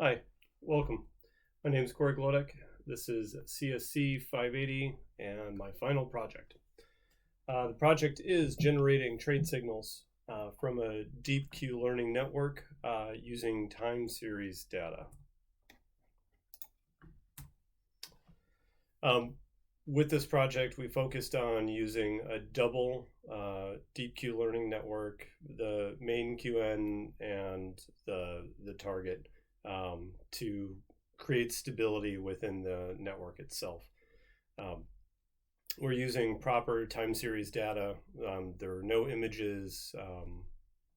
Hi, welcome. My name is Corey Glodek. This is CSC 580 and my final project. The project is generating trade signals from a deep Q learning network using time series data. With this project, we focused on using a double deep Q learning network, the main QN and the target, to create stability within the network itself. We're using proper time series data. There are no images.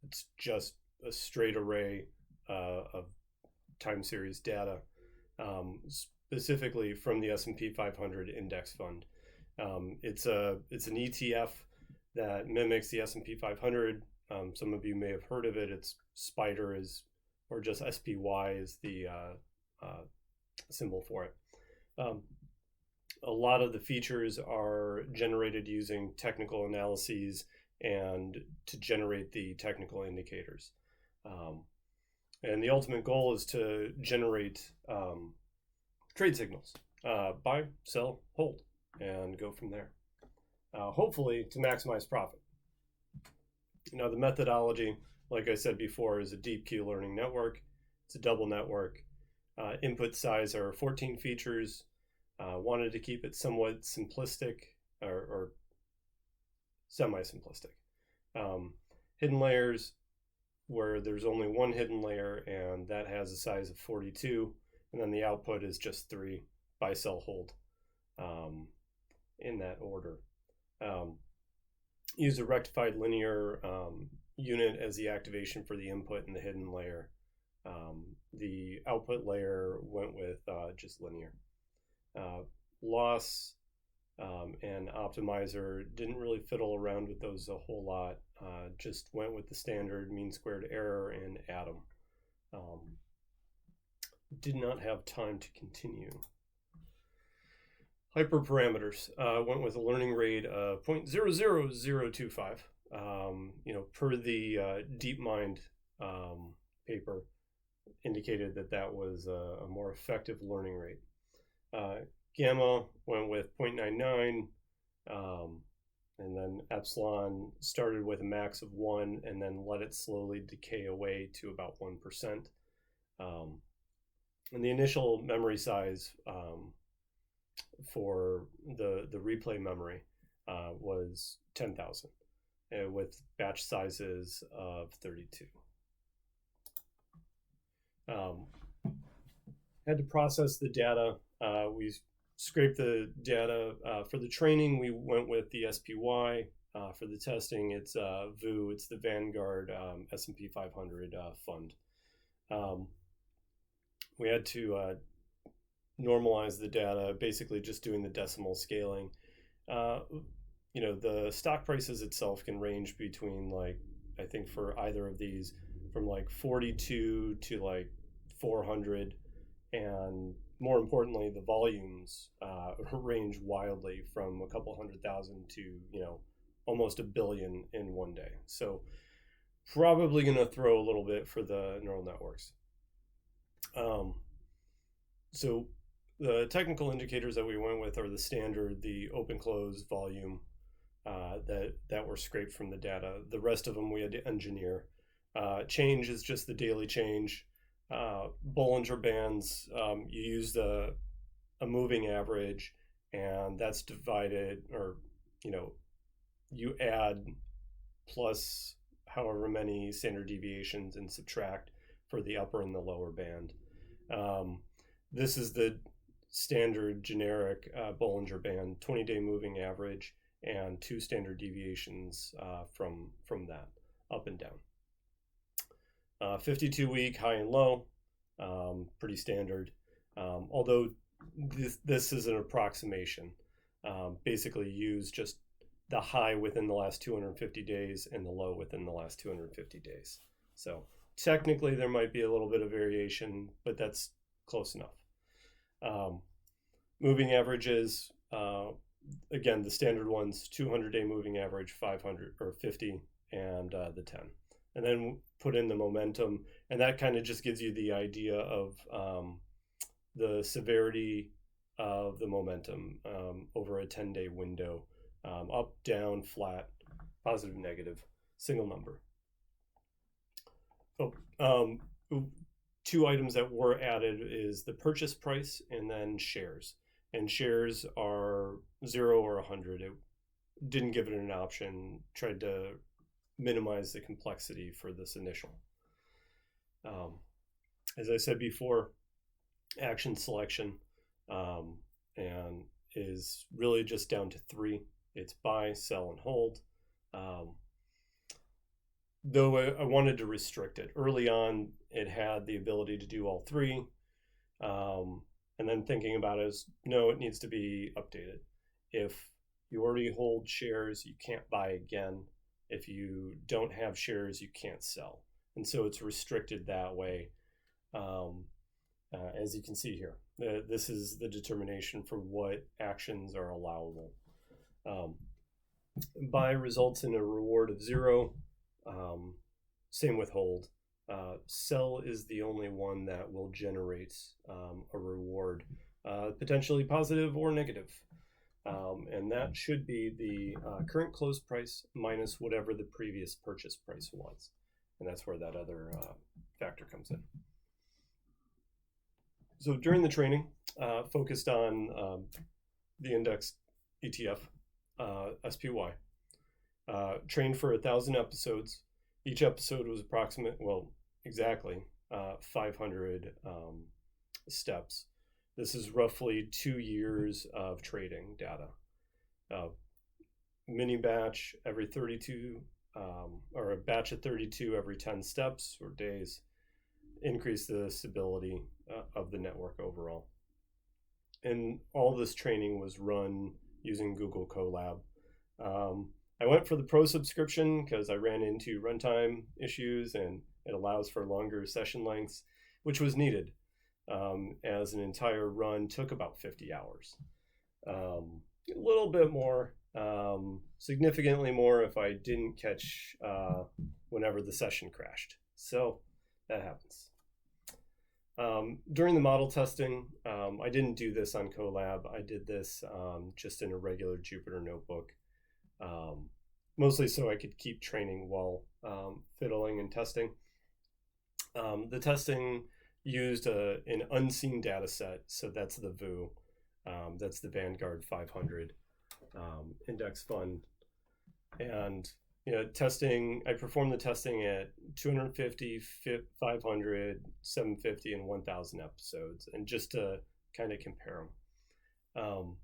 It's just a straight array of time series data, specifically from the S&P 500 index fund. It's an ETF that mimics the S&P 500. Some of you may have heard of it. It's SPIDER or just SPY is the symbol for it. A lot of the features are generated using technical analyses and to generate the technical indicators. And the ultimate goal is to generate trade signals, buy, sell, hold, and go from there. Hopefully to maximize profit. Now the methodology, like I said before, is a deep Q learning network. It's a double network. Input size are 14 features. Wanted to keep it somewhat simplistic or semi-simplistic. Hidden layers, where there's only one hidden layer, and that has a size of 42. And then the output is just 3, buy, sell, hold, in that order. Use a rectified linear unit as the activation for the input in the hidden layer. The output layer went with just linear. Loss and optimizer, didn't really fiddle around with those a whole lot. Just went with the standard mean squared error and atom. Did not have time to continue. Hyperparameters, went with a learning rate of 0.00025. Per the DeepMind paper, indicated that was a more effective learning rate. Gamma went with 0.99, and then epsilon started with a max of 1 and then let it slowly decay away to about 1%. And the initial memory size for the replay memory was 10,000 with batch sizes of 32. Had to process the data. We scraped the data. For the training, we went with the SPY. For the testing, it's VU. It's the Vanguard S&P 500 fund. We had to normalize the data, basically just doing the decimal scaling. The stock prices itself can range between, like, I think for either of these, from like 42 to like 400, and more importantly, the volumes range wildly from a couple 100,000 to almost 1 billion in one day. So probably going to throw a little bit for the neural networks. So the technical indicators that we went with are the standard, the open close volume that were scraped from the data. The rest of them we had to engineer. Change is just the daily change. Bollinger Bands, you use a moving average, and that's divided, or you add plus however many standard deviations and subtract for the upper and the lower band. This is the standard generic Bollinger Band, 20-day moving average, and 2 standard deviations from that, up and down. 52-week high and low, pretty standard. Although this is an approximation. Basically use just the high within the last 250 days and the low within the last 250 days. So technically there might be a little bit of variation, but that's close enough. Moving averages, again, the standard ones, 200-day moving average, 500 or 50, and the 10. And then put in the momentum, and that kind of just gives you the idea of the severity of the momentum over a 10-day window, up, down, flat, positive, negative, single number. Oh, two items that were added is the purchase price and then shares. And shares are 0 or 100. It didn't give it an option, tried to minimize the complexity for this initial. As I said before, action selection and is really just down to 3. It's buy, sell, and hold. Though I wanted to restrict it. Early on, it had the ability to do all 3. And then thinking about it is, no, it needs to be updated. If you already hold shares, you can't buy again. If you don't have shares, you can't sell. And so it's restricted that way. As you can see here, this is the determination for what actions are allowable. Buy results in a reward of 0. Same with hold. Sell is the only one that will generate a reward, potentially positive or negative. And that should be the current close price minus whatever the previous purchase price was. And that's where that other factor comes in. So during the training, focused on the index ETF, SPY. Trained for 1,000 episodes. Each episode was exactly 500 steps. This is roughly 2 years of trading data. Mini batch every 32, or a batch of 32 every 10 steps or days. Increase the stability of the network overall. And all this training was run using Google Colab. I went for the pro subscription because I ran into runtime issues and it allows for longer session lengths, which was needed, as an entire run took about 50 hours. A little bit more, significantly more if I didn't catch whenever the session crashed. So that happens. During the model testing, I didn't do this on Colab. I did this just in a regular Jupyter notebook, mostly so I could keep training while fiddling and testing. The testing used an unseen data set, so that's the VU, that's the Vanguard 500 index fund, and testing. I performed the testing at 250, 500, 750, and 1,000 episodes, and just to kind of compare them.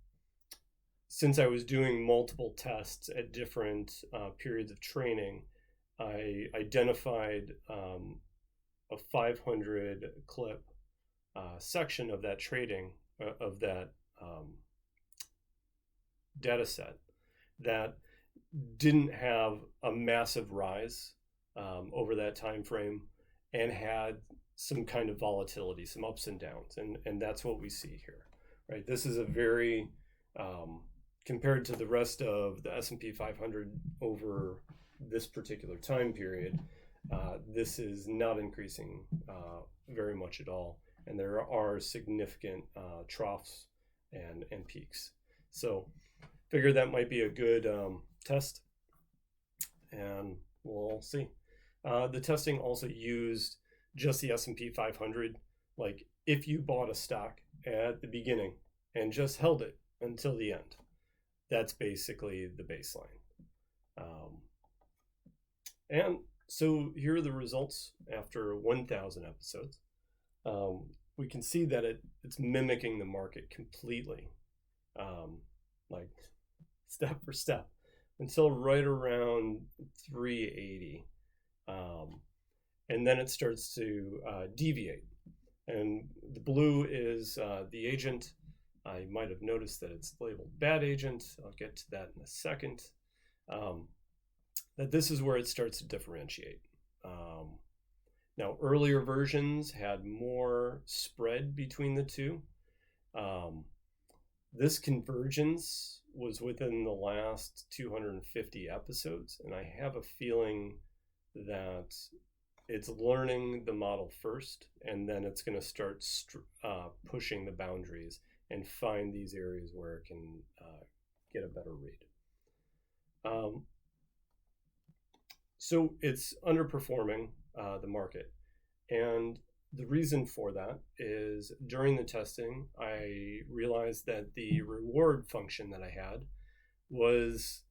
Since I was doing multiple tests at different periods of training, I identified a 500 clip section of that trading, of that data set that didn't have a massive rise over that time frame and had some kind of volatility, some ups and downs, and that's what we see here, right? This is a very compared to the rest of the S&P 500 over this particular time period, this is not increasing very much at all, and there are significant troughs and peaks. So figured that might be a good test, and we'll see. The testing also used just the S&P 500. Like if you bought a stock at the beginning and just held it until the end, that's basically the baseline. And so here are the results after 1,000 episodes. We can see that it's mimicking the market completely, like step for step, until right around 380. And then it starts to deviate. And the blue is the agent. You might have noticed that it's labeled bad agent. I'll get to that in a second. That this is where it starts to differentiate. Now, earlier versions had more spread between the two. This convergence was within the last 250 episodes, and I have a feeling that it's learning the model first, and then it's going to start pushing the boundaries and find these areas where it can get a better read. So it's underperforming the market. And the reason for that is during the testing, I realized that the reward function that I had was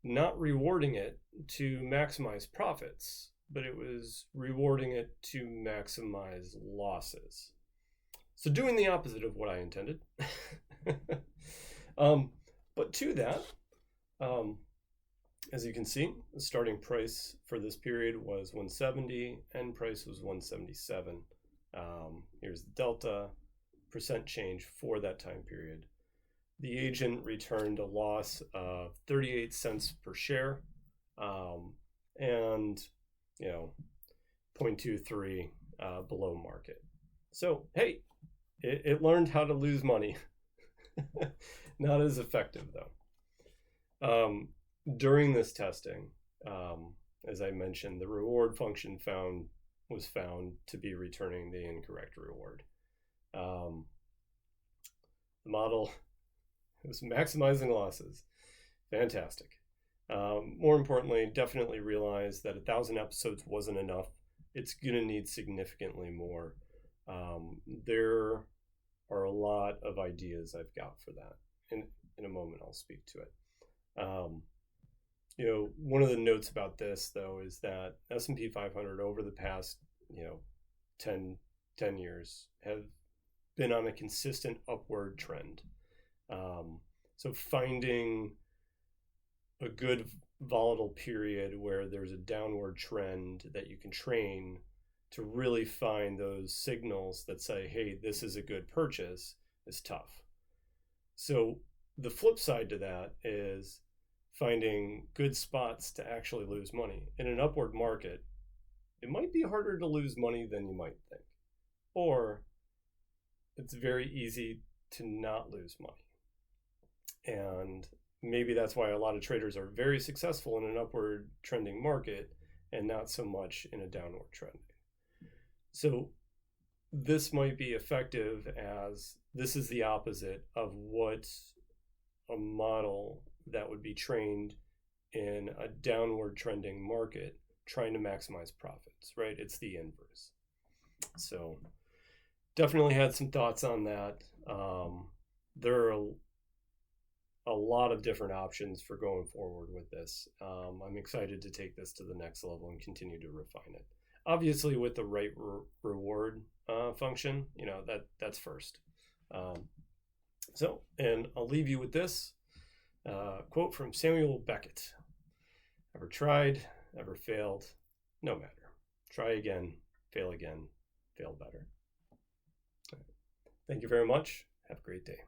not rewarding it to maximize profits, but it was rewarding it to maximize losses. So doing the opposite of what I intended. But to that, as you can see, the starting price for this period was 170, end price was 177. Here's the delta, percent change for that time period. The agent returned a loss of 38 cents per share, and 0.23 below market. So hey, it learned how to lose money. Not as effective though. During this testing, as I mentioned, the reward function was found to be returning the incorrect reward. The model was maximizing losses. Fantastic. More importantly, definitely realized that 1,000 episodes wasn't enough. It's going to need significantly more. There are a lot of ideas I've got for that. In a moment, I'll speak to it. One of the notes about this, though, is that S&P 500 over the past, 10 years have been on a consistent upward trend. So finding a good volatile period where there's a downward trend that you can train to really find those signals that say, hey, this is a good purchase is tough. So the flip side to that is finding good spots to actually lose money. In an upward market, it might be harder to lose money than you might think. Or it's very easy to not lose money. And maybe that's why a lot of traders are very successful in an upward trending market and not so much in a downward trending. So this might be effective as this is the opposite of what a model that would be trained in a downward trending market trying to maximize profits, right? It's the inverse. So definitely had some thoughts on that. There are a lot of different options for going forward with this. I'm excited to take this to the next level and continue to refine it. Obviously, with the right reward function, that's first. And I'll leave you with this quote from Samuel Beckett: "Ever tried, ever failed, no matter. Try again, fail better." Thank you very much. Have a great day.